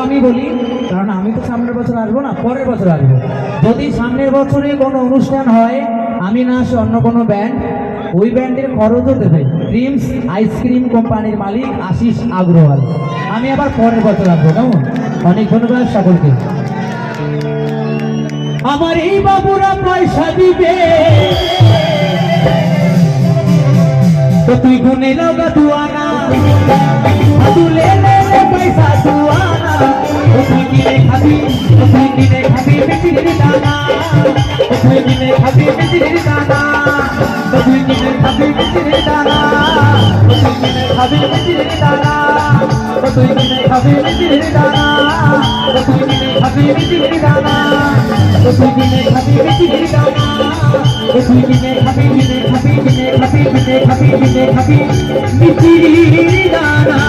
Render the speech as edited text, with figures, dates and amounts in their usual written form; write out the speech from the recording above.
আমি বলি, কারণ আমি তো সামনের বছর আসবো না, পরের বছর আসবো। যদি সামনের বছরে কোনো অনুষ্ঠান হয়, আমি না আসে অন্য কোনো ব্যান্ড, ওই ব্যান্ডের খরচও দেবে ড্রিমস আইসক্রিম কোম্পানির মালিক আশিস আগরওয়াল। আমি আবার পরের বছর আসবো। কেমন? অনেক ধন্যবাদ সকলকে। আমার এই বাবুরা পয়সা দিবে তো তুই গুনে লগা দুয়ানা, তুলে লে পয়সা দুয়ানা, তুই কিনে খাবি, তুই কিনে খাবি মিষ্টির দানা, তুই কিনে খাবি মিষ্টির দানা, তুই কিনে খাবি মিষ্টির দানা, তুই কিনে খাবি মিষ্টির দানা, তুই কিনে খাবি মিষ্টির দানা, তুই কিনে খাবি মিষ্টির দানা, তুই কিনে খাবি মিষ্টির দানা, তুই কিনে খাবি, কিনে খাবি, কিনে খাবি, কিনে খাবি, কিনে খাবি মিষ্টির দানা।